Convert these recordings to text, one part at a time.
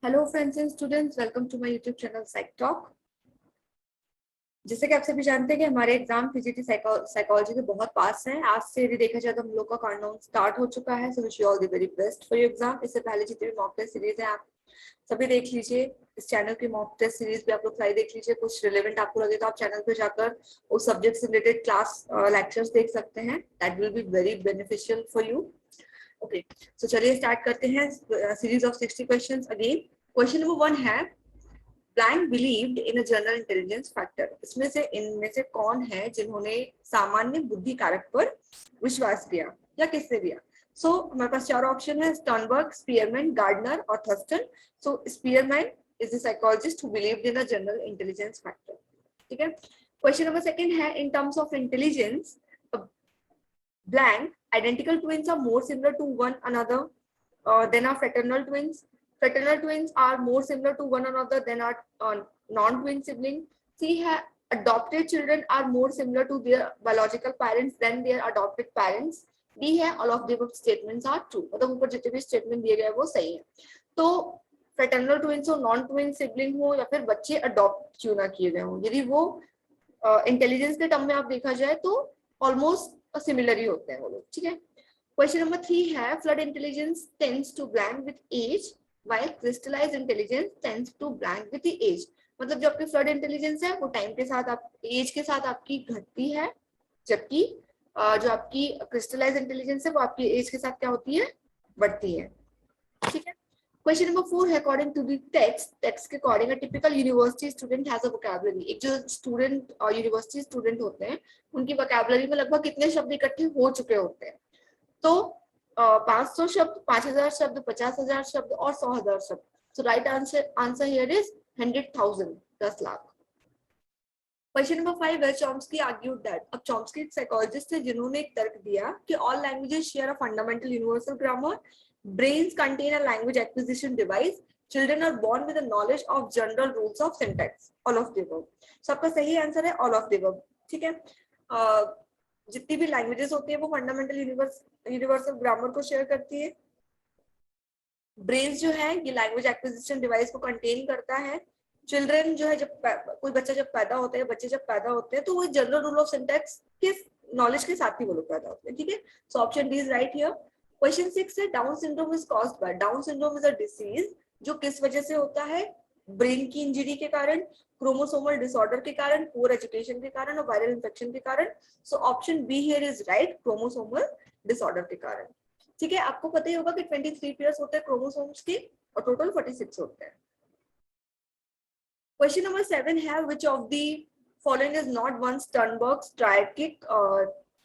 Hello friends and students, welcome to my YouTube channel Psych Talk. जैसे कि आप सभी जानते हैं कि हमारे एग्जाम पीजीटी साइकोलॉजी के बहुत पास हैं। आज से यदि देखा जाए तो हम लोग का काउंटडाउन स्टार्ट हो चुका है। सो wish you all the very best for your exam. इससे पहले जितने भी मॉक टेस्ट सीरीज है आप सभी देख लीजिए। इस चैनल की मॉक टेस्ट सीरीज भी आप लोग सारी देख लीजिए। कुछ रिलेवेंट आपको लगे तो आप चैनल पे जाकर उस सब्जेक्ट से रिलेटेड क्लास लेक्चर्स देख सकते हैं। That will be very beneficial for you. Okay, so चलिए स्टार्ट करते हैं series of 60 questions. Again question number 1 है blank believed in a general intelligence factor. इसमें से इनमें से कौन है जिन्होंने सामान्य बुद्धि कारक पर विश्वास किया या किसने दिया? सो हमारे पास चार ऑप्शन है, स्टर्नबर्ग, स्पीयरमैन, गार्डनर और Thurston. So Spearman is the psychologist who believed in a general intelligence factor. ठीक है। क्वेश्चन नंबर सेकंड है, in terms of intelligence blank identical twins are more similar to one another than are fraternal twins. Fraternal twins are more similar to one another than are non-twin siblings. C है, adopted children are more similar to their biological parents than their adopted parents. D है, all of the above statements are true. मतलब ऊपर जितने भी statement दिए गए वो सही है। तो फ्रेटर्नल ट्विंस हो, नॉन ट्विन सिबलिंग हो या फिर बच्चे अडॉप्ट क्यों ना किए गए हों, यदि वो इंटेलिजेंस के टर्म में आप देखा जाए तो ऑलमोस्ट सिमिलर ही होते हैं वो लोग। ठीक है। क्वेश्चन नंबर 3 है, fluid intelligence tends to blank with age while crystallized intelligence tends to blank with age. मतलब जो आपकी फ्लड इंटेलिजेंस है वो टाइम के साथ आप एज के साथ आपकी घटती है, जबकि जो आपकी क्रिस्टलाइज्ड इंटेलिजेंस है वो आपकी एज के साथ क्या होती है, बढ़ती है। ठीक है। क्वेश्चन नंबर 4 है, अकॉर्डिंग टू द टेक्स्ट के according a typical university student has a vocabulary. एक जो स्टूडेंट यूनिवर्सिटी स्टूडेंट होते हैं उनकी वोकैबुलरी में लगभग कितने शब्द इकट्ठे हो चुके होते हैं? तो 500 शब्द, 5000 शब्द, 50,000 शब्द और 100,000 शब्द। So right answer here is 100,000, 10 lakh. Question number 5 है, चॉम्स्की आर्ग्यूड दैट। अब चॉम्स्की एक साइकोलॉजिस्ट है जिन्होंने एक तर्क दिया कि all languages share a fundamental universal grammar, brains contain a language acquisition device, children are born with a knowledge of general rules of syntax, all of the above। so आपका सही answer है all of the above। ठीक है। जितनी भी languages होती है वो फंडामेंटल यूनिवर्सल ग्रामर को शेयर करती है। ब्रेन्स जो है ये लैंग्वेज एक्विजिशन डिवाइस को कंटेन करता है। चिल्ड्रन जो है, जब कोई बच्चा जब पैदा होता है, बच्चे जब पैदा होते हैं तो वो जनरल रूल ऑफ सिंटैक्स के नॉलेज के साथ ही वो लोग पैदा होते हैं। ठीक है। So option D is right here. Question 6 है, down syndrome is caused by. Down syndrome is a disease जो किस वजह से होता है? ब्रेन की इंजरी के कारण, क्रोमोसोमल डिसऑर्डर के कारण, पुअर एजुकेशन के कारण और वायरल इंफेक्शन के कारण। So option be here is right, chromosomal disorder के कारण। ठीक है। आपको पता ही होगा कि 23 पेयर्स होते हैं क्रोमोसोम्स के और टोटल 46 होते हैं। क्वेश्चन नंबर 7 है, which of the following is not one Sternberg's triarchic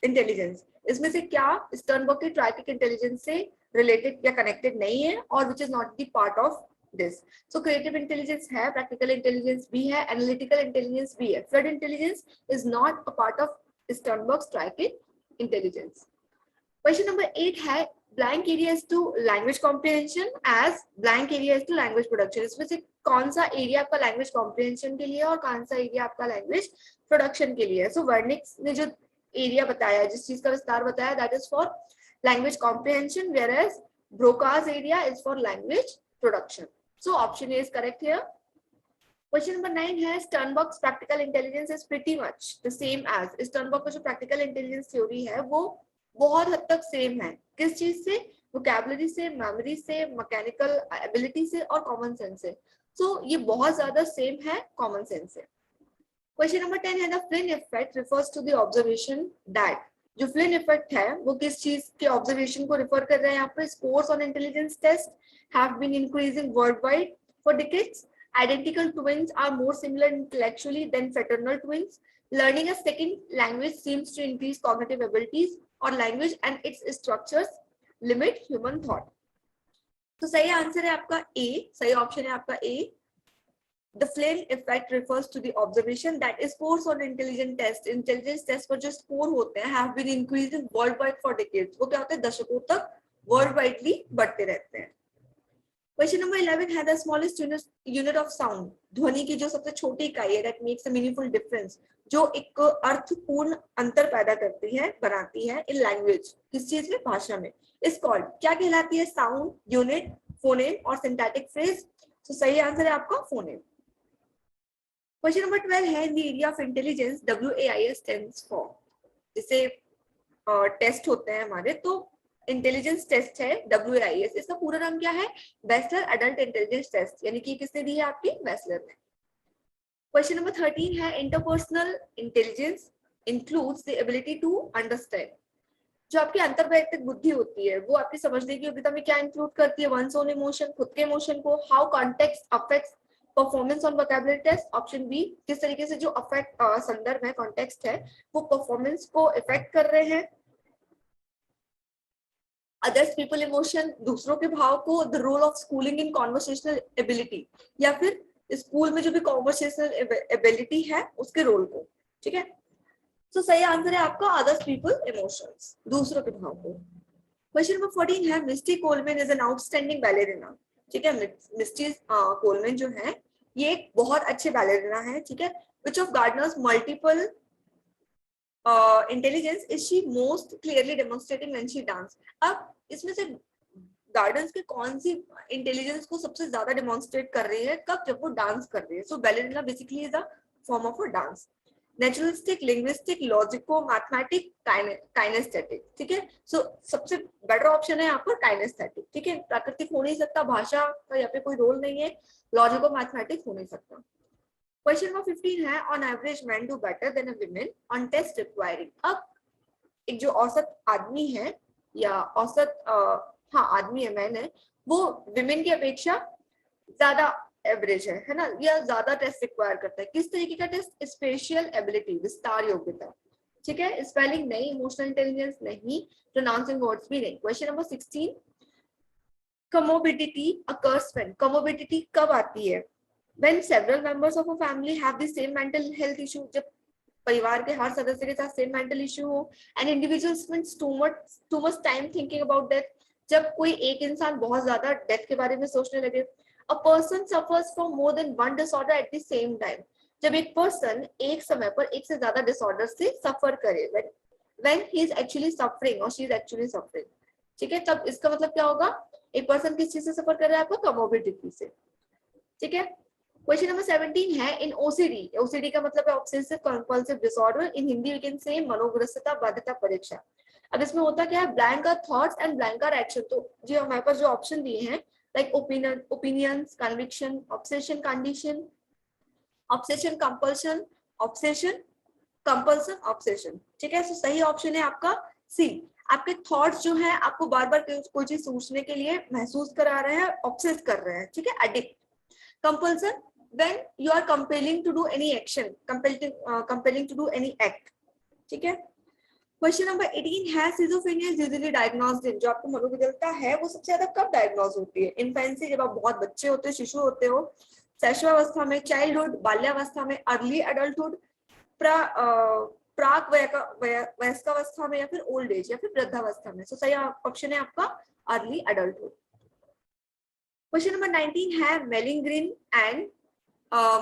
intelligence. इसमें से क्या स्टर्नबर्ग के ट्रायर्किक इंटेलिजेंस से रिलेटेड या कनेक्टेड नहीं है और which is not the part of this? So creative intelligence है, प्रैक्टिकल इंटेलिजेंस भी है, एनालिटिकल इंटेलिजेंस भी है। Fluid intelligence is not a part of Sternberg's triarchic intelligence. Question number 8 है, blank area is to language comprehension as blank area is to language production। इसमें से कौन सा एरिया आपका लैंग्वेज कॉम्प्रिहेंशन के लिए और कौन सा एरिया आपका लैंग्वेज प्रोडक्शन के लिए है? सो वर्निक्स ने जो एरिया बताया, जिस चीज का विस्तार बताया, that is for language comprehension, whereas Broca's area is for language production. So option A is correct here. Question number 9 है, Sternberg's practical intelligence is pretty much the same as. Sternberg का जो practical intelligence theory है वो बहुत हद तक same है। किस चीज से? वोकैबुलरी से, मेमोरी से, मैकेनिकल एबिलिटी से और कॉमन सेंस से। सो ये बहुत ज्यादा सेम है कॉमन सेंस से। क्वेश्चन नंबर 10 है, the Flynn effect refers to the observation that. जो फ्लिन इफेक्ट है वो किस चीज के ऑब्जर्वेशन को रिफर कर रहा है? यहाँ पे scores on intelligence test have been increasing worldwide for decades. Identical twins are more similar intellectually than fraternal twins. Learning a second language seems to increase cognitive abilities, or language and its structures limit human thought. तो सही answer है आपका ए, सही option है आपका ए। The Flynn effect refers to the observation that scores on intelligence test, intelligence test पर जो score होते हैं have been increasing worldwide for decades। वो क्या होते हैं? दशकों तक वर्ल्ड वाइडली बढ़ते रहते हैं। क्वेश्चन नंबर 11 है, the smallest unit of sound. ध्वनि की जो सबसे छोटी इकाई है, that makes a meaningful difference, जो एक अर्थपूर्ण अंतर पैदा करती है, बनाती है इन लैंग्वेज, किस चीज में? भाषा में। इस कॉल्ड क्या कहलाती है? साउंड यूनिट, फोनेम और सिंटैटिक फ्रेज। तो सही आंसर है आपका फोनेम। क्वेश्चन नंबर 12 है in the area of intelligence WAIS stands for. जैसे टेस्ट होते हैं हमारे, तो इंटेलिजेंस टेस्ट है WAIS, इसका पूरा नाम क्या है? वेस्लर एडल्ट इंटेलिजेंस टेस्ट, यानी कि किसने दी है? आपकी वेस्लर ने। क्वेश्चन नंबर 13 है interpersonal intelligence includes the ability to understand. जो आपकी अंतर्वैयक्तिक बुद्धि होती है वो आपकी समझने की योग्यता में क्या इंक्लूड करती है? वंस ओन इमोशन, खुद के इमोशन को। How context affects performance on vocabulary test. Option B, किस तरीके से जो अफेक्ट संदर्भ है, कॉन्टेक्स्ट है, वो परफॉर्मेंस को इफेक्ट कर रहे हैं। अदर्स पीपल इमोशन, दूसरों के भाव को। The role of schooling in conversational ability, या फिर स्कूल में जो भी कॉन्वर्सेशनल एबिलिटी है उसके रोल को। ठीक है, तो सही आंसर है आपका अदर्स पीपल इमोशंस, दूसरों के भाव को। क्वेश्चन नंबर 14 है Misty Coleman is an outstanding ballerina. ठीक है, मिस्टी कोलमैन जो है ये एक बहुत अच्छे बैलेरिना है। ठीक है, which of Gardner's multiple intelligence is she most clearly demonstrating when she dance. अब इसमें से गार्डन्स के कौन सी इंटेलिजेंस को सबसे ज्यादा डेमोन्स्ट्रेट कर रही है? कब? जब वो डांस कर रही है। So ballerina basically is a form of a dance. Naturalistic, linguistic, logico, mathematic, kinesthetic. ठीक है, सो सबसे बेटर ऑप्शन है यहाँ पर काइनेस्थेटिक। ठीक है, प्राकृतिक हो नहीं सकता, भाषा का यहाँ पे कोई रोल नहीं है, लॉजिको मैथमेटिक हो नहीं सकता। क्वेश्चन नंबर 15 है on average man do better than a women on test requiring. अब एक जो औसत आदमी है या औसत हाँ आदमी है, मैन है, वो विमेन की अपेक्षा ज्यादा एवरेज है ना, या ज्यादा टेस्ट रिक्वायर करता है। किस तरीके का टेस्ट? स्पेशल एबिलिटी, विस्तार योग्यता। ठीक है, स्पेलिंग नहीं, इमोशनल इंटेलिजेंस नहीं, प्रोनाउंसिंग वर्ड्स भी नहीं। Question number 16, comorbidity occurs when. Comorbidity कब आती है? When several members of a family have the same mental health issue. जब परिवार के हर सदस्य के साथ सेम मेंटल इश्यू हो। And individual spends too much time thinking about death. जब कोई एक इंसान बहुत ज्यादा डेथ के बारे में सोचने लगे। A person suffers from more than one disorder at the same time. जब एक पर्सन एक समय पर एक से ज्यादा डिसऑर्डर से सफर करे, when he is actually suffering और शी इज एक्चुअली सफरिंग। ठीक है, तब इसका मतलब क्या होगा? एक पर्सन किस चीज से सफर कर रहा है? आपका कमोबिडिटी से। ठीक है, क्वेश्चन नंबर 17 है इन ओसीडी। ओसीडी का मतलब है obsessive compulsive disorder. In Hindi we can say मनोग्रस्तता बाध्यता परीक्षा। अब इसमें होता क्या है? Blank are thoughts and blank are action. तो जो हमारे पास जो ऑप्शन दिए हैं, like opinions, conviction, obsession, condition, obsession, compulsion, obsession, compulsion, obsession. ठीक है, तो सही ऑप्शन है आपका सी। आपके थॉट्स जो है आपको बार बार कोई चीज सोचने के लिए महसूस करा रहे हैं, ऑब्सेस कर रहे हैं। ठीक है, addict. Compulsion, when you are compelling to do any action, compelling to do any act. ठीक है, क्वेश्चन नंबर 18 है सिजोफ्रेनिया इज यूजुअली डायग्नोस्ड इन। जो आपको मनोविकलता है वो सबसे ज्यादा कब डायग्नोज होती है? इन्फेंसी, जब आप बहुत बच्चे होते हो, शिशु होते हो, शैशवावस्था में, चाइल्डहुड, बाल्यावस्था में, अर्ली एडल्टहुड, प्राक वयस्कावस्था में, या फिर ओल्ड एज, या फिर वृद्धावस्था में। सो सही ऑप्शन है आपका अर्ली एडल्टहुड। क्वेश्चन नंबर 19 है मेलिंग्रिन एंड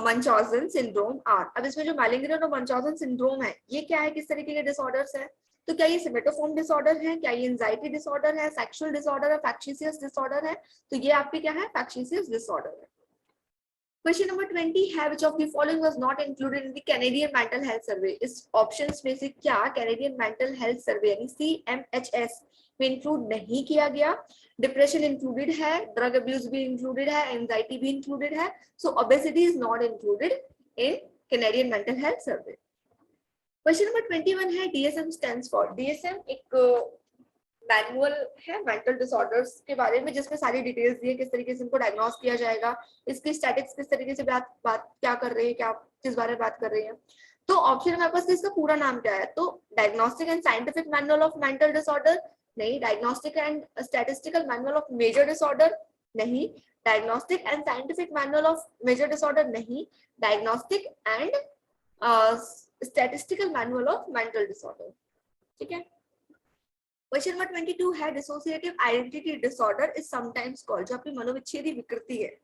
मंचौजन सिंड्रोम आर। अब इसमें जो मेलिंग्रिन और मंचौजन सिंड्रोम है ये क्या है? किस तरीके के डिसऑर्डर्स है? तो क्या ये सिमेटोफोर्म डिसऑर्डर है? क्या ये एंजाइटी डिसऑर्डर है? सेक्सुअल डिसऑर्डर है? फैक्शियस डिसऑर्डर है? तो ये आपके क्या है? फैक्शियस डिसऑर्डर है। क्वेश्चन नंबर 20 है which of the following was not included in the Canadian mental health सर्वे। इस ऑप्शंस में से क्या कैनेडियन मेंटल हेल्थ सर्वे यानी CMHS में इंक्लूड नहीं किया गया? डिप्रेशन इंक्लूडेड है, ड्रग अब्यूज भी इंक्लूडेड है, एंजाइटी भी इंक्लूडेड है। So obesity is not included in Canadian mental health survey. Question number 21 है DSM स्टैंड्स फॉर। DSM एक मैनुअल है मेंटल डिसऑर्डर्स के बारे में, जिसमें सारी डिटेल्स दी है, किस तरीके से इनको डायग्नोस किया जाएगा, इसकी स्टैटिक्स किस तरीके से बात क्या कर रही है, क्या किस बारे में बात कर रही है। तो ऑप्शन हमारे पास इसका पूरा नाम क्या है? तो diagnostic and scientific manual of mental disorder नहीं, diagnostic and statistical manual of major disorder नहीं, diagnostic and scientific manual of major disorder नहीं, diagnostic and statistical manual of mental disorder. ठीक है, क्वेश्चन नंबर 22 है dissociative identity disorder is sometimes called. जो आपकी मनोविच्छेदी विकृति है,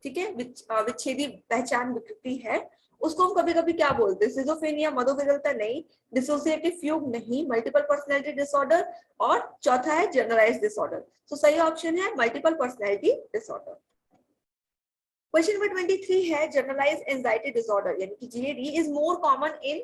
ठीक है, विच्छेदी पहचान विकृति है, उसको हम कभी कभी क्या बोलते हैं? सिजोफ्रेनिया, मनोविकलता नहीं, डिसोसिएटिव फ्यूग नहीं, मल्टीपल पर्सनैलिटी डिसऑर्डर, और चौथा है जनरलाइज्ड डिसऑर्डर। तो सही ऑप्शन है multiple personality disorder. Question number 23 है जनरलाइज एंजाइटी डिसऑर्डर, यानी कि GAD is more common in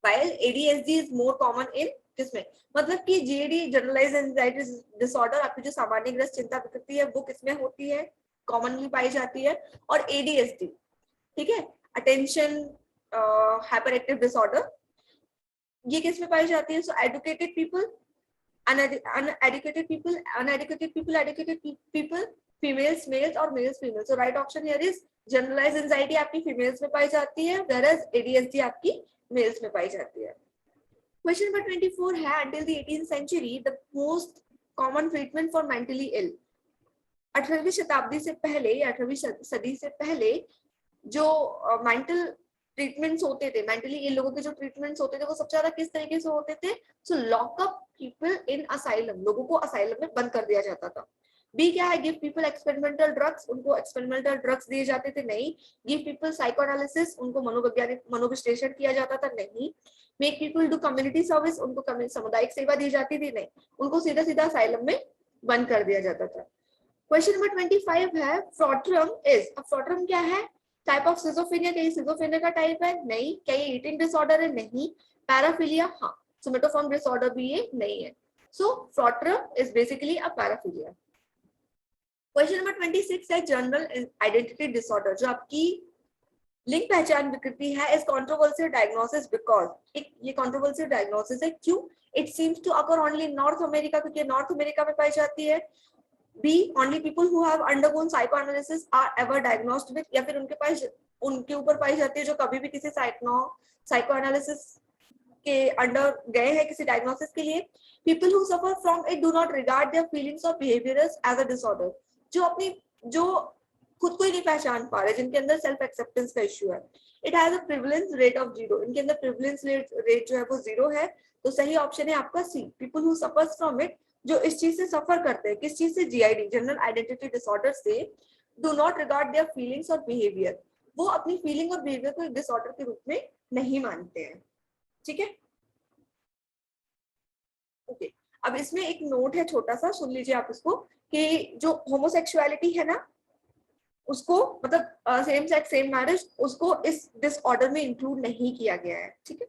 while ADHD is more common in किसमें, मतलब कि जीएडी जनरलाइज एंजाइटी डिसऑर्डर आपकी जो सामान्य ग्रस्त चिंता विकृति है वो किसमें होती है, कॉमनली पाई जाती है, और एडीएसडी, ठीक है, अटेंशन हाइपर एक्टिव डिसऑर्डर, ये किसमें पाई जाती है. So educated people, uneducated people, uneducated people, educated people, females males और males females. So right option here is generalized anxiety आपकी females में पाई जाती है, whereas ADHD आपकी males में पाई जाती है. Question number 24 है until the 18th century the most common treatment for mentally ill. 18वीं शताब्दी से पहले या 18वीं सदी से पहले जो मेंटल ट्रीटमेंट्स होते थे, मेंटली इन लोगों के जो ट्रीटमेंट्स होते थे वो सबसे ज्यादा किस तरीके से होते थे. सो लॉकअप पीपल इन असाइलम, लोगों को असाइलम में बंद कर दिया जाता था. बी क्या है, गिव पीपल एक्सपेरिमेंटल ड्रग्स, उनको एक्सपेरिमेंटल ड्रग्स दिए जाते थे. नहीं. गिव पीपल साइकोएनालिसिस, उनको मनोवैज्ञानिक मनोविश्लेषण किया जाता था. नहीं. Make people do community service, उनको सामुदायिक सेवा दी जाती थी. नहीं. उनको सीधा सीधा असाइलम में बंद कर दिया जाता था. क्वेश्चन नंबर 25 है फ्रॉटरम इज, अब फ्रॉटरम क्या है, टाइप ऑफ सिजोफ्रेनिया, क्या ये सिजोफ्रेनिया का टाइप है. नहीं. क्या ये ईटिंग डिसऑर्डर है. नहीं. पैराफिलिया, हाँ. सोमेटोफॉर्म डिसऑर्डर भी ये नहीं है. So frotteurism is basically a paraphilia. Question number 26 है जनरल आइडेंटिटी डिसऑर्डर, जो आपकी लिंग पहचान विकृति है, इज कंट्रोवर्शियल डायग्नोसिस बिकॉज, ये कंट्रोवर्शियल डायग्नोसिस है क्यों. It seems to occur only in North America, क्योंकि नॉर्थ अमेरिका में पाई जाती है. Be only people who have undergone psychoanalysis are ever diagnosed with, या फिर उनके पास उनके ऊपर पाई जाती है जो कभी भी किसी साइकोएनालिसिस के अंडर गए हैं किसी डायग्नोसिस के लिए. People who suffer from it do not regard their feelings और बिहेवियर्स एज अ डिसऑर्डर, जो खुद को ही नहीं पहचान पा रहे, जिनके अंदर सेल्फ एक्सेप्टेंस का इश्यू है. It has a prevalence rate of 0, इनके अंदर प्रिवलेंस रेट जो है वो 0 है. तो सही ऑप्शन है आपका C, people who suffers from it, जो इस चीज से सफर करते हैं, किस चीज से, जीआईडी जनरल आइडेंटिटी डिसऑर्डर से, do not regard their feelings और बिहेवियर, वो अपनी फीलिंग और बिहेवियर को एक डिसऑर्डर के रूप में नहीं मानते हैं. ठीक है, ओके. अब इसमें एक नोट है छोटा सा, सुन लीजिए आप इसको, कि जो होमोसेक्सुअलिटी है ना, उसको मतलब सेम सेक्स सेम मैरिज, उसको इस डिसऑर्डर में इंक्लूड नहीं किया गया है. ठीक है.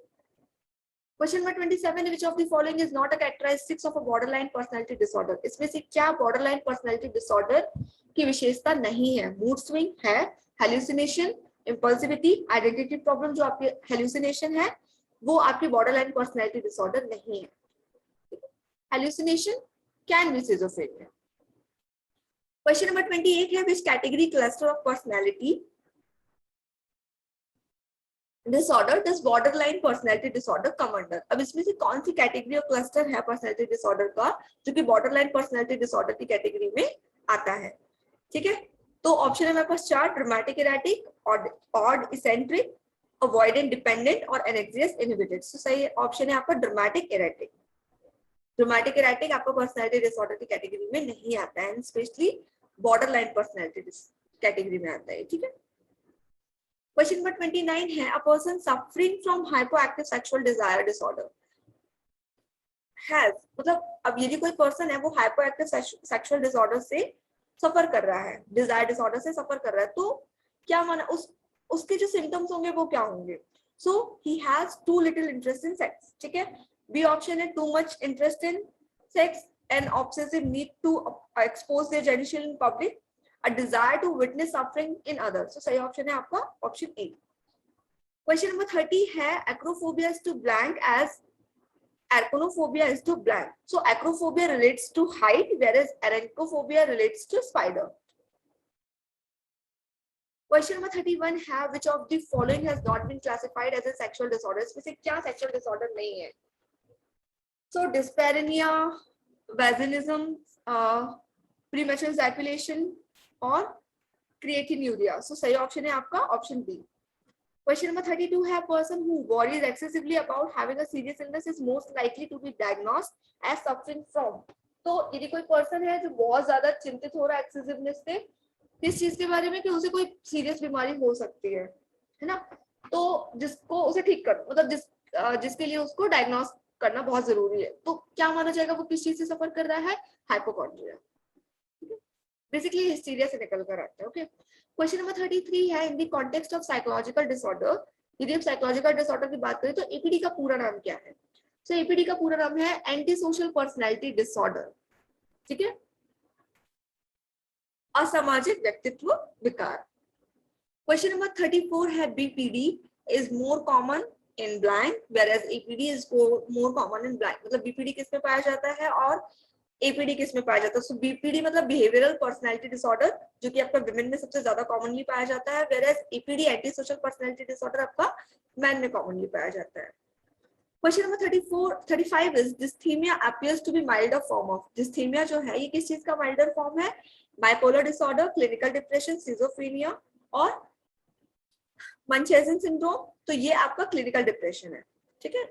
Question number 27, which of the following is not a characteristics of a borderline personality disorder, इसमें से क्या बॉर्डरलाइन पर्सनालिटी डिसऑर्डर की विशेषता नहीं है. मूड स्विंग है, हेलुसिनेशन, इंपल्सिविटी, आइडेंटिटी प्रॉब्लम, जो आपकी हेलुसिनेशन है वो आपकी बॉर्डरलाइन पर्सनालिटी डिसऑर्डर नहीं है. Hallucination can be schizophrenia. Question number 28 है which category cluster of personality disorder does borderline personality disorder come under. अब इसमें से कौन सी कैटेगरी और क्लस्टर है पर्सनैलिटी डिसऑर्डर का जो कि बॉर्डरलाइन पर्सनैलिटी डिसऑर्डर की कैटेगरी में आता है. ठीक है, तो ऑप्शन है मेरे पास 4, dramatic erratic, odd eccentric, avoidant dependent और एनेक्सियस इनहिबिटेड. तो सही ऑप्शन है आपका ड्रामेटिक इरेटिक. ड्रामेटिक इरेटिक आपका पर्सनैलिटी डिसऑर्डर की कैटेगरी में नहीं आता है, स्पेशली बॉर्डरलाइन पर्सनैलिटी कैटेगरी में आता है. ठीक है. क्वेश्चन नंबर 29 है, a person suffering from hypoactive sexual desire disorder has, मतलब अब यदि कोई पर्सन है वो हाइपोएक्टिव सेक्सुअल डिसऑर्डर से सफर कर रहा है, डिजायर डिसऑर्डर से सफर कर रहा है, तो क्या माना उसके जो सिम्टम्स होंगे वो क्या होंगे. So he has too little interest in sex. ठीक है. बी ऑप्शन है too much interest in sex, an obsessive need to expose their genital in public, a desire to witness suffering in others. So सही option है आपका option A. Question number 30 है, acrophobia is to blank as arachnophobia is to blank. So acrophobia relates to height, whereas arachnophobia relates to spider. Question number 31 है, which of the following has not been classified as a sexual disorder? इसमें से क्या sexual disorder नहीं है. So dyspareunia, vaginism, premature ejaculation और creatinuria. So सही option है आपका ऑप्शन बी. क्वेश्चन नंबर 32 है, person who worries excessively about having a serious illness is most likely to be diagnosed as suffering from. तो यदि कोई पर्सन है जो बहुत ज्यादा चिंतित हो रहा है एक्सेसिवनेस से, किस चीज के बारे में कि उसे कोई सीरियस बीमारी हो सकती है ना, तो जिसको उसे ठीक कर, मतलब जिसके लिए उसको डायग्नोस करना बहुत जरूरी है, तो क्या माना जाएगा वो किस चीज से सफर कर रहा है, हाइपोकॉन्ड्रिया. बेसिकली हिस्टीरिया से निकल कर आता है। ओके, क्वेश्चन नंबर 33 है, in the context of psychological disorder, यदि हम साइकोलॉजिकल डिसऑर्डर की बात करें तो एपीडी का पूरा नाम क्या है? सो एपीडी का पूरा नाम है एंटी सोशल पर्सनैलिटी डिसऑर्डर, ठीक है, असामाजिक व्यक्तित्व विकार। क्वेश्चन नंबर 34 है, BPD is more common in blind whereas APD is more common in blind, मतलब बीपीडी किस में पाया जाता है और एपीडी किस में पाया जाता है? सो बीपीडी मतलब बिहेवियरल पर्सनैलिटी डिसऑर्डर, जो कि आपका विमेन में सबसे ज्यादा कॉमनली पाया जाता है, whereas APD anti social personality disorder आपका मैन में कॉमनली पाया जाता है। Question number 35 is dysthymia appears to be milder form of, dysthymia जो है ये किस चीज का माइल्डर फॉर्म है? Bipolar disorder, clinical depression, schizophrenia और मंचेसन सिंड्रोम, तो ये आपका क्लिनिकल डिप्रेशन है, ठीक है।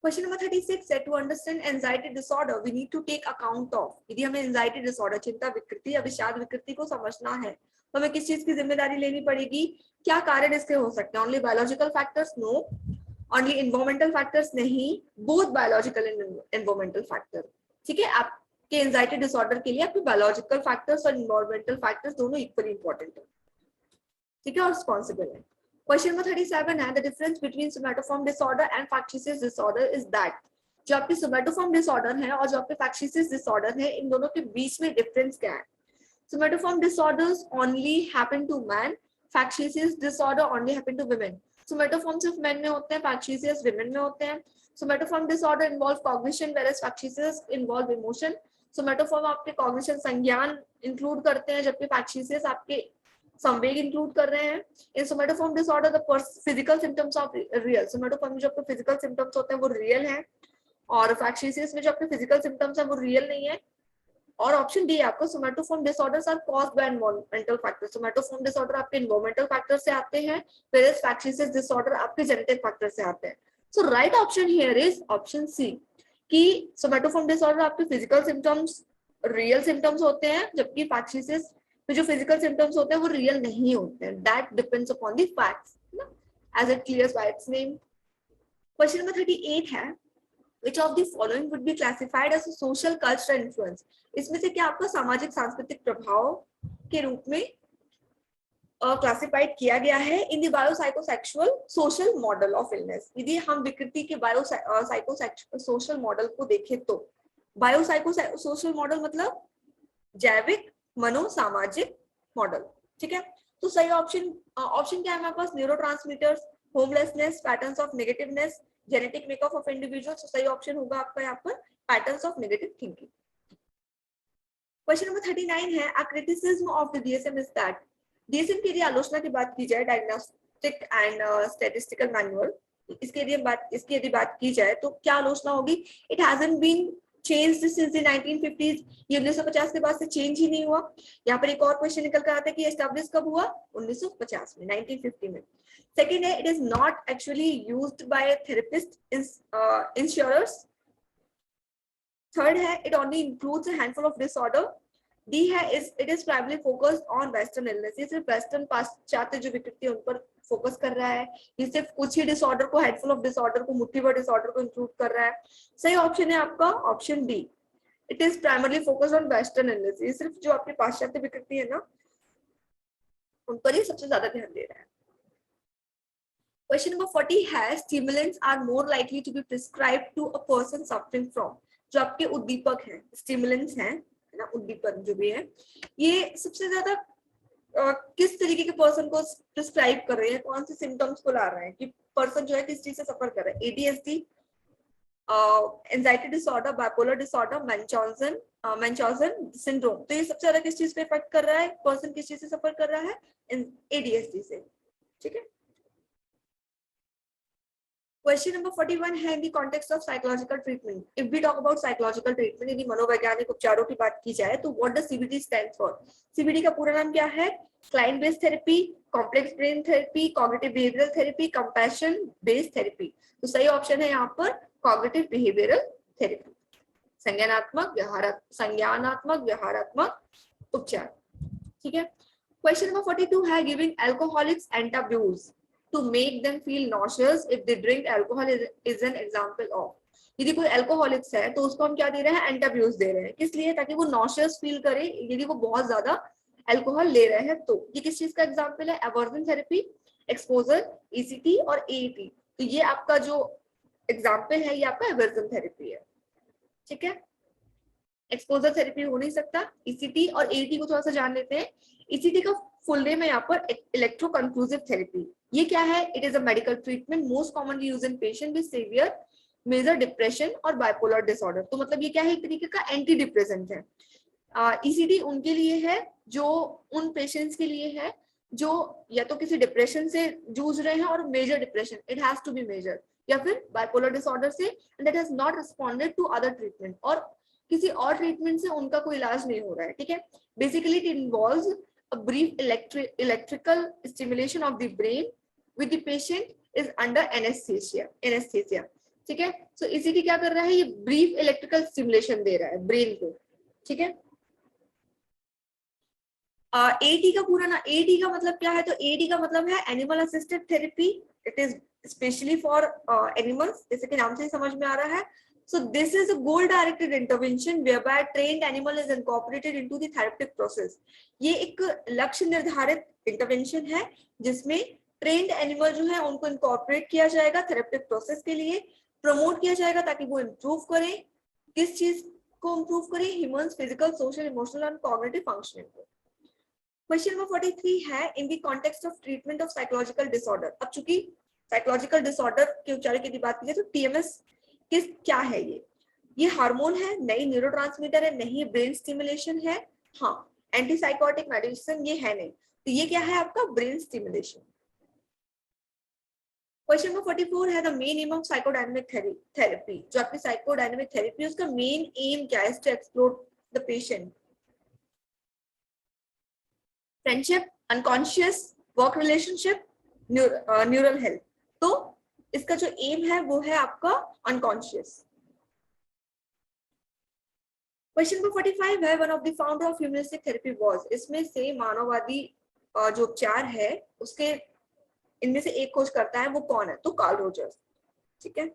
क्वेश्चन नंबर 36 है, to understand anxiety disorder we need to take account of, यदि हमें एंजाइटी डिसऑर्डर, चिंता विकृति या विषाद विकृति को समझना है तो हमें किस चीज की जिम्मेदारी लेनी पड़ेगी? क्या कारण इसके हो सकते हैं? Only biological factors? No. Only environmental factors? नहीं। Both biological and environmental factor, ठीक है। आपके एंजाइटी डिसऑर्डर के लिए आपके बायोलॉजिकल फैक्टर्स और इन्वायरमेंटल फैक्टर्स दोनों इक्वली इंपॉर्टेंट है, ठीक है, और रिस्पॉन्सिबल है। क्वेश्चन नंबर 37 है, the difference between somatoform disorder and factitious disorder is that, जो आपके सोमैटोफॉर्म डिसऑर्डर है और जो आपके फैक्टिसिस डिसऑर्डर है, इन दोनों के बीच में डिफरेंस क्या है? Somatoform disorders only happen to man, factitious disorder only happen to women. Somatoform सिर्फ मेन में होते हैं, फैक्टिसिस विमेन में होते हैं। Somatoform disorder involve cognition whereas factitious involve emotion. Somatoform आपके कॉग्निशन संज्ञान इंक्लूड करते हैं, जबकि फैक्टिसिस आपके संवेग इंक्लूड कर रहे हैं। In somatoform disorder the physical symptoms of real, somatoform में जो आपके फिजिकल सिम्टम्स होते हैं वो रियल हैं, और फैक्टिसिस में जो आपके फिजिकल सिम्टम्स हैं वो रियल नहीं है। और ऑप्शन डी आपको somatoform disorders are caused by environmental factors, somatoform disorder आपके एनवायरमेंटल फैक्टर से आते हैं, व्हेयरएज फैक्टिसिस डिसऑर्डर आपके जेनेटिक फैक्टर से आते हैं। So right option here is option C, कि सोमैटोफॉर्म डिसऑर्डर आपके फिजिकल सिम्टम्स रियल सिम्टम्स होते हैं, जबकि फैक्टिसिस में जो फिजिकल सिम्टम्स होते हैं वो रियल नहीं होते हैं। That depends upon the facts, as it clears by its name. Question number 38 है, which of the following would be classified as a social cultural influence, इसमें से क्या आपका सामाजिक सांस्कृतिक प्रभाव के रूप में क्लासिफाइड किया गया है in the biopsychosexual social model of illness? यदि हम विकृति के बायोसाइकोसेक्सुअल सोशल मॉडल को देखें तो बायोसाइकोसोशल मॉडल मतलब जैविक मनोसामाजिक मॉडल, ठीक है। तो सही ऑप्शन क्या है हमारे पास? Neurotransmitters, homelessness, patterns of negativeness, genetic makeup of individual. तो सही ऑप्शन होगा आपका यहाँ पर patterns of negative thinking. Question number 39 है, a criticism of the DSM is that, DSM की यदि आलोचना की बात की जाए, डायग्नोस्टिक एंड स्टैटिस्टिकल मैनुअल, इसकी यदि बात की जाए तो क्या आलोचना होगी? It hasn't been changed since the 1950s, ये 1950 के बाद से चेंज ही नहीं हुआ। यहाँ पर एक और क्वेश्चन निकल कर आता है कि एस्टैब्लिश कब हुआ? 1950 में, 1950 में। सेकेंड है, it is not actually used by therapist insurers. Third है, it only includes a handful of disorder. D है, it is primary focused on western illness, ये सिर्फ वेस्टर्न पाश्चात्य जो विकृति है उन पर फोकस कर रहा है, ये सिर्फ कुछ ही डिसऑर्डर को, हैंडफुल ऑफ डिसऑर्डर को, मुट्ठी भर डिसऑर्डर को इंक्लूड कर रहा है। सही ऑप्शन है आपका option D, it is primarily focused on western illness, ये सिर्फ जो आपकी पाश्चात्य विकृति है ना उन पर ही सबसे ज्यादा ध्यान दे रहा है। Question number 40 है, stimulants are more likely to be prescribed to a person suffering from, जो आपके उद्दीपक हैं, स्टिमुलेंट्स हैं, है ना, उद्दीपक जो भी है, ये सबसे ज्यादा किस तरीके के पर्सन को प्रिस्क्राइब कर रहे हैं, कौन से सिम्टम्स को ला रहे हैं कि पर्सन जो है किस चीज से सफर कर रहा है? ADHD, anxiety disorder, bipolar disorder, Munchausen syndrome, तो ये सबसे ज्यादा किस चीज पे इफेक्ट कर रहा है? पर्सन किस चीज से सफर कर रहा है? एडीएचडी से, ठीक है। क्वेश्चन नंबर 41 है, in the context of psychological treatment, if we talk about psychological treatment, यदि मनोवैज्ञानिक उपचारों की बात की जाए तो what does CBT stand for? CBT का पूरा नाम क्या है? Client based therapy, complex brain therapy, cognitive behavioural therapy, compassion based therapy. तो सही ऑप्शन है यहाँ पर कॉग्निटिव बिहेवियरल थेरेपी, संज्ञानात्मक व्यवहारात्मक उपचार, ठीक है। क्वेश्चन नंबर 42 है, giving alcoholics Antabuse to make them feel nauseous if they drink alcohol is an example of, यदि कोई अल्कोहलिक्स है तो उसको हम क्या दे रहे हैं, एंटाब्यूज दे रहे हैं, किस लिए, ताकि वो नॉशियस फील करे यदि वो बहुत ज्यादा अल्कोहल ले रहे हैं। तो ये किस चीज का एग्जाम्पल है, एवर्जन थेरेपी, एक्सपोजर, ईसीटी और एईटी। तो ये आपका जो एग्जाम्पल है ये आपका एवर्जन थेरेपी है, ठीक है। एक्सपोजर थेरेपी हो नहीं सकता। ईसीटी और एईटी को थोड़ा सा जान लेते हैं। ईसीटी का फुल नेम है यहाँ पर इलेक्ट्रो कंक्लूसिव थेरेपी। ये क्या है, it is a medical treatment most commonly use in patient with severe major depression और बाइपोलर डिसऑर्डर। तो मतलब ये क्या है, एक तरीके का एंटी डिप्रेसेंट है। ईसीटी उनके लिए है जो, उन पेशेंट्स के लिए है जो या तो किसी डिप्रेशन से जूझ रहे हैं, और major depression, it has to be major, या फिर बाइपोलर डिसऑर्डर से and that has not responded to other treatment, और किसी और ट्रीटमेंट से उनका कोई इलाज नहीं हो रहा है, ठीक है। Basically it involves a brief electrical stimulation of the brain with the patient is under anaesthesia, ठीक है। सो ईसीटी क्या कर रहा है, ये ब्रीफ इलेक्ट्रिकल स्टिमुलेशन दे रहा है ब्रेन को, ठीक है। एटी का पूरा ना, एटी का मतलब क्या है, तो एटी का मतलब है animal assisted therapy. It is specially for animals, जैसे कि नाम से ही समझ में आ रहा है। So this is a goal directed intervention whereby trained animal is incorporated into the therapeutic process. ये एक लक्ष्य निर्धारित इंटरवेंशन है जिसमें ट्रेंड एनिमल जो है उनको इनकॉर्पोरेट किया जाएगा थेरेप्यूटिक प्रोसेस के लिए, प्रमोट किया जाएगा ताकि वो इम्प्रूव करें, किस चीज को इम्प्रूव करें, humans physical, social, emotional and cognitive functioning को। क्वेश्चन नंबर 43 है, in the context of treatment of psychological disorder. अब चूंकि साइकोलॉजिकल डिसऑर्डर के उपचार की बात की जाए तो टीएमएस किस क्या है, ये हार्मोन है, नहीं न्यूरोट्रांसमीटर है, नहीं ब्रेन स्टिमुलेशन है, हाँ एंटीसाइकोटिक मेडिसिन ये है नहीं, तो ये क्या है आपका ब्रेन स्टिमुलेशन। क्वेश्चन नंबर 44 है, the main M of psychodynamic therapy. जो आपकी साइकोडायनेमिक थेरेपी है उसका मेन एम क्या है, to explore the patient, friendship, unconscious, work relationship, neural health. तो इसका जो एम है वो है आपका अनकॉन्शियस। क्वेश्चन नंबर 45 है, one of the founder of humanistic therapy was. इसमें से मानववादी जो उपचार है उसके इनमें से एक खोज करता है वो कौन है, तो कार्ल रोजर्स, ठीक है।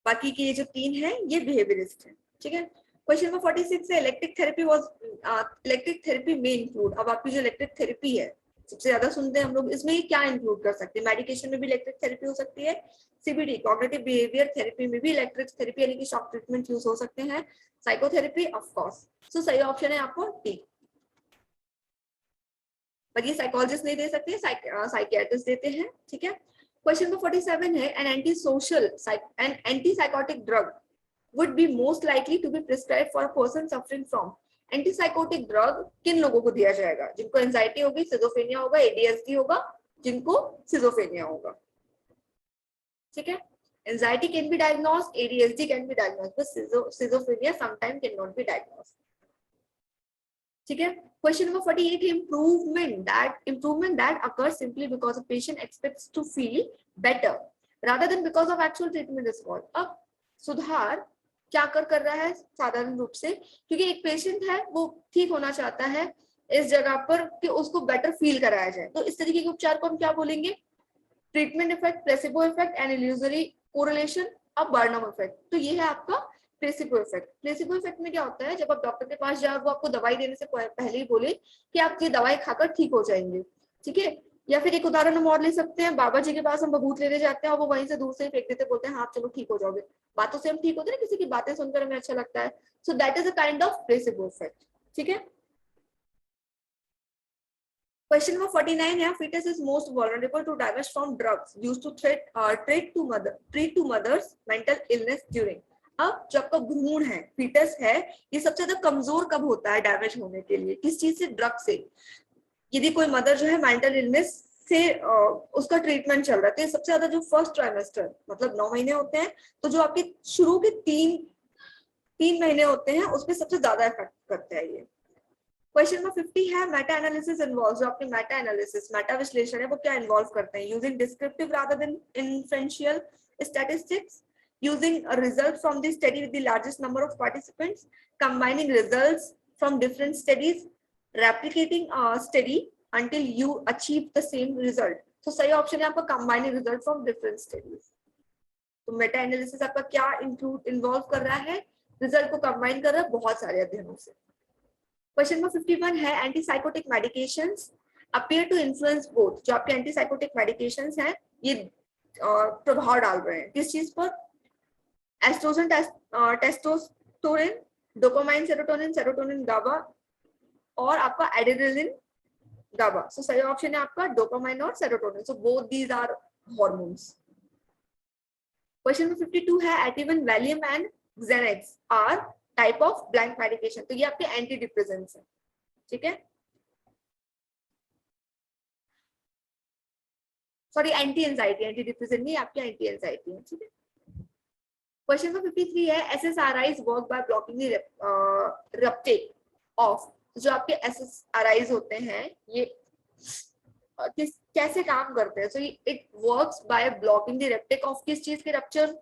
बाकी के ये जो तीन है ये बिहेवियरिस्ट है, ठीक है। क्वेश्चन नंबर 46 है, electric therapy was, electric therapy में इंक्लूड। अब आपकी जो इलेक्ट्रिक थेरेपी है सबसे ज्यादा सुनते हैं हम लोग, इसमें क्या इंक्लूड कर सकते हैं, मेडिकेशन में भी इलेक्ट्रिक थेरेपी हो सकती है, सीबीटी कॉग्निटिव बिहेवियर थेरेपी में भी इलेक्ट्रिक थेरेपी यानी कि शॉक ट्रीटमेंट यूज हो सकते हैं, साइकोथेरेपी ऑफ कोर्स। सो सही ऑप्शन है आपको डी। पर ये साइकोलॉजिस्ट नहीं दे सकते, साइकियाट्रिस्ट देते हैं, ठीक है। क्वेश्चन नंबर 47 है, an antipsychotic drug would be most likely to be prescribed for a person suffering from। Antipsychotic drug किन लोगों को दिया जाएगा, जिनको एंजाइटी होगी, सिजोफ्रेनिया होगा, एडीएसडी होगा, जिनको सिजोफ्रेनिया होगा, ठीक है। Anxiety can be diagnosed, ADHD can be diagnosed, but schizophrenia sometime can not be diagnosed, ठीक है। क्वेश्चन नंबर 48 है, improvement that occurs simply because a patient expects to feel better rather than because of actual treatment is called। अब सुधार क्या कर रहा है साधारण रूप से, क्योंकि एक पेशेंट है वो ठीक होना चाहता है इस जगह पर कि उसको बेटर फील कराया जाए, तो इस तरीके के उपचार को हम क्या बोलेंगे, treatment effect, placebo effect and illusory correlation, अब बर्नम इफेक्ट। तो ये है आपका प्लेसिबो इफेक्ट। प्लेसिबो इफेक्ट में क्या होता है, जब आप डॉक्टर के पास जाओ वो आपको दवाई देने से पहले ही बोले कि आप ये दवाई खाकर ठीक हो जाएंगे, ठीक है। या फिर एक उदाहरण हम और ले सकते हैं, बाबा जी के पास हम बबूत लेने जाते हैं और वो वहीं से दूर से ही फेंक देते, बोलते हैं हाँ चलो ठीक हो जाओगे, बातों से हम ठीक होते हैं ना, किसी की बातें सुनकर हमें अच्छा लगता है। So that is a kind of placebo effect, ठीक है। क्वेश्चन नंबर 49 है, fetus is most vulnerable to damage from drugs used to treat to mothers mental illness during। अब जो आपका भ्रूण है, फीटस है, ये सबसे ज्यादा कमजोर कब होता है डैमेज होने के लिए, किस चीज से, ड्रग से। यदि कोई मदर जो है मेंटल इलनेस से उसका ट्रीटमेंट चल रहा है, तो सबसे ज्यादा जो फर्स्ट ट्राइमेस्टर मतलब 9 महीने होते हैं, तो जो आपके शुरू के तीन महीने होते हैं उसमें सबसे ज्यादा इफेक्ट करते हैं ये। क्वेश्चन नंबर 50 है, मेटा एनालिसिस इन्वॉल्व। जो आपके मेटा एनालिसिस, मेटा विश्लेषण है वो क्या इन्वॉल्व करते हैं, using descriptive rather than inferential statistics, using a result from the study with the largest number of participants, combining results from different studies, replicating a study until you achieve the same result। तो सही option है आपका combining result from different studies। तो Meta analysis आपका क्या involve कर रहा है, रिजल्ट को कंबाइन कर रहा है बहुत सारे अध्ययनों से। क्वेश्चन नंबर 51 है antipsychotic medications appear to influence both. जो आपके एंटीसाइकोटिक मेडिकेशंस हैं ये प्रभाव डाल रहे हैं किस चीज पर, estrogen, testosterone, dopamine, serotonin, serotonin GABA और आपका एड्रेनलिन गाबा। सो सही ऑप्शन है आपका डोपामाइन और serotonin. So both these are hormones. Question number 52 है Ativan, Valium and Xanax are type of blank medication. तो ये आपके एंटी डिप्रेसेंट्स हैं, ठीक है, sorry anti anxiety, antidepressant नहीं, आपके एंटी एंजाइटी है, ठीक है। क्वेश्चन नंबर 53 है SSRIs work by blocking the reuptake of. जो आपके SSRIs होते हैं ये कैसे काम करते हैं, so it works by blocking the reuptake of, किस चीज के रप्चर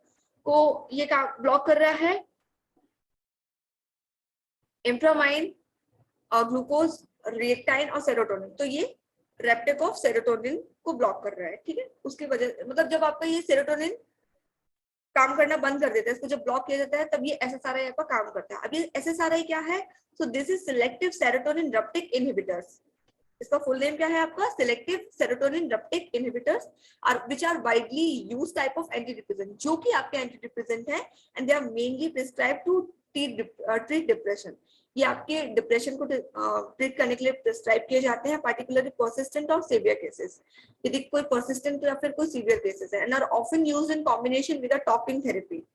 को ये काम ब्लॉक कर रहा है, इम्प्रामाइन, ग्लूकोज, रिएक्टाइन और सेरोटोनिन। तो ये रेप्टेक ऑफ सेरोटोनिन को ब्लॉक कर रहा है, ठीक है। उसकी वजह मतलब जब आपका ये सेरोटोनिन काम करना बंद कर देता है, इसको जब ब्लॉक किया जाता है तब ये SSRI आपका काम करता है। अब ये SSRI क्या है, so this is selective serotonin reuptake inhibitors. इसका फुल नेम क्या है आपका, selective serotonin reuptake inhibitors are which are widely used type of anti depressant, जो कि आपके एंटी डिप्रेसेंट है and they are mainly prescribed to treat depression. ये आपके डिप्रेशन को ट्रीट करने के लिए प्रिस्क्राइब किए जाते हैं, पार्टिकुलरली परसिस्टेंट और सीवियर केसेस। यदि कोई परसिस्टेंट या फिर कोई सीवियर केसेस है, and are often used in combination with a talking therapy,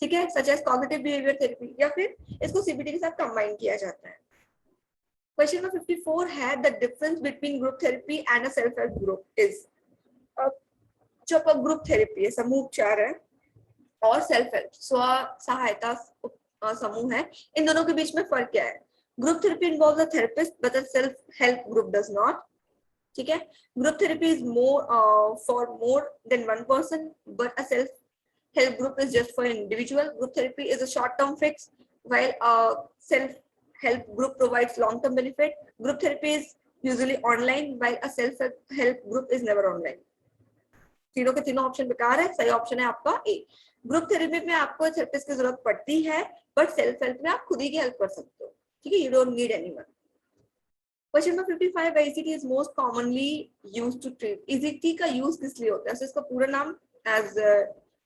ठीक है, such as cognitive behaviour therapy, या फिर इसको CBT के साथ कंबाइन किया जाता है। क्वेश्चन नंबर 54 है the difference between group therapy and a self help group is. जो आपका ग्रुप थेरेपी है, समूह उपचार है, और सेल्फ हेल्प स्व सहायता समूह है, इन दोनों के बीच में फर्क क्या है। Group therapy involves a therapist but a self help group does not, ठीक है। Group therapy is more for more than one person but a self help group is just for individual. Group therapy is a short term fix while self help group provides long term benefit. Group therapy is usually online while a self help group is never online. तीनों के तीनों option बेकार है, सही option है आपका ए। Group therapy में आपको थेरेपिस्ट की जरूरत पड़ती है बट सेल्फ हेल्प में आप खुद ही की हेल्प कर सकते हो, ठीक है, you don't need anyone. Question number 55 ECT is most commonly used to treat. ECT का यूज किस लिए होता है, so इसका पूरा नाम as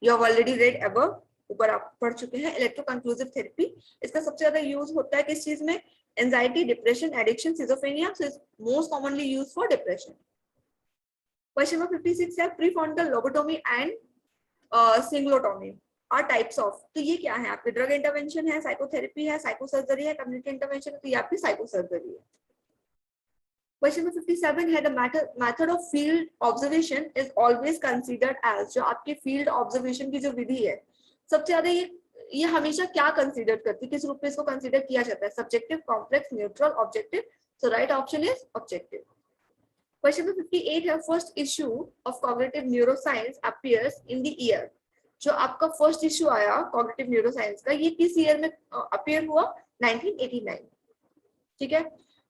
you have already read above, ऊपर आप पढ़ चुके हैं, इलेक्ट्रोकंक्लूसिव थेरेपी। इसका सबसे ज्यादा यूज होता है किस चीज में, anxiety, depression, addiction, schizophrenia, so it's most commonly used for depression. Question number 56 है prefrontal lobotomy and cingulotomy are types of. तो ये क्या है, आपके ड्रग इंटरवेंशन है, साइकोथेरेपी है, साइकोसर्जरी है, कम्युनिटी इंटरवेंशन है, तो ये आपकी साइकोसर्जरी है। क्वेश्चन नंबर 57 है the method of field observation is always considered as. जो आपके फील्ड ऑब्जर्वेशन की जो विधि है सबसे ज्यादा ये हमेशा क्या कंसीडर करती है, किस रूप में इसको कंसीडर किया जाता है, subjective, complex, neutral, objective. So right option is objective. Question number 58 है first issue of cognitive neuroscience appears in the year. जो आपका फर्स्ट इशू आया कॉग्निटिव न्यूरोसाइंस का, ये किस ईयर में अपीयर हुआ, 1989, ठीक है।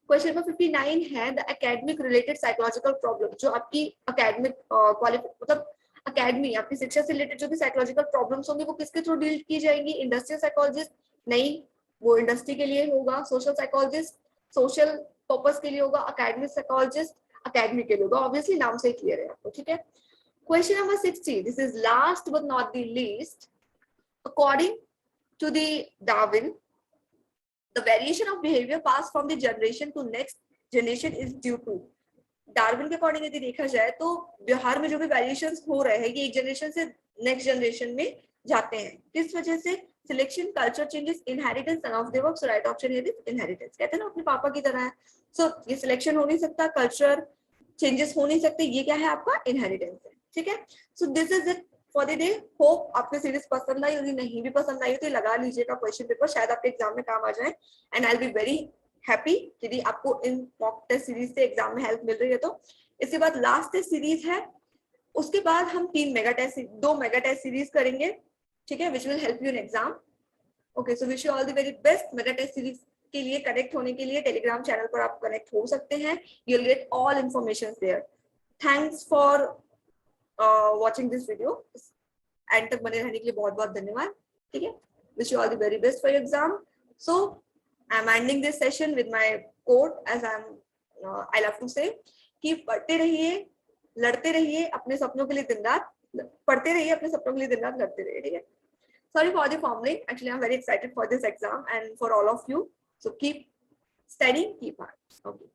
क्वेश्चन नंबर 59 है the academic related psychological problem. जो आपकी एकेडमिक मतलब एकेडमी, आपकी शिक्षा से रिलेटेड जो भी साइकोलॉजिकल प्रॉब्लम्स होंगे वो किसके थ्रू डील की जाएंगी, इंडस्ट्रियल साइकोलॉजिस्ट नहीं, वो इंडस्ट्री के लिए होगा, सोशल साइकोलॉजिस्ट सोशल पर्पस के लिए होगा, एकेडमिक साइकोलॉजिस्ट एकेडमिक के लिए होगा, ऑब्वियसली नाम से क्लियर है आपको, ठीक है। Question number 60, this is last but not the least, according to the Darwin the variation of behavior passed from the generation to next generation is due to। Darwin के अकॉर्डिंग यदि देखा जाए तो व्यवहार में जो भी वेरिएशंस हो रहे हैं ये एक जनरेशन से नेक्स्ट जनरेशन में जाते हैं, किस वजह से, selection, culture changes, inheritance, none of the above. So right option is inheritance. कहते हैं ना अपने पापा की तरह है, सो ये सिलेक्शन हो नहीं सकता, कल्चर चेंजेस हो नहीं सकते, ये क्या है आपका इनहेरिटेंस है, ठीक है। So this is it for the day. Hope आपको सीरीज पसंद आई, यदि नहीं भी पसंद आई तो लगा लीजिएगा क्वेश्चन पेपर, शायद आपके एग्जाम में काम आ जाए। And I will be very happy यदि आपको इन मॉक टेस्ट सीरीज से एग्जाम में हेल्प मिल रही है तो। इसके बाद लास्ट टेस्ट सीरीज है, उसके बाद हम 2 मेगा टेस्ट सीरीज करेंगे, ठीक है, which will help you in exam. Okay, so wish you all the very best. Mega test series के लिए कनेक्ट होने के लिए टेलीग्राम चैनल पर आप कनेक्ट हो सकते हैं, you will get all information there. Thanks for watching this video. End तक बने रहने के लिए बहुत बहुत धन्यवाद. ठीक है, wish you all the very best for your exam. So I am ending this session with my quote as I love to say कि पढ़ते रहिए, लड़ते रहिए अपने सपनों के लिए दिन रात, पढ़ते रहिए अपने सपनों के लिए दिन रात लड़ते रहिए. ठीक है, sorry for the fumbling, actually I'm very excited for this exam and for all of you, so keep studying, keep hard. Okay.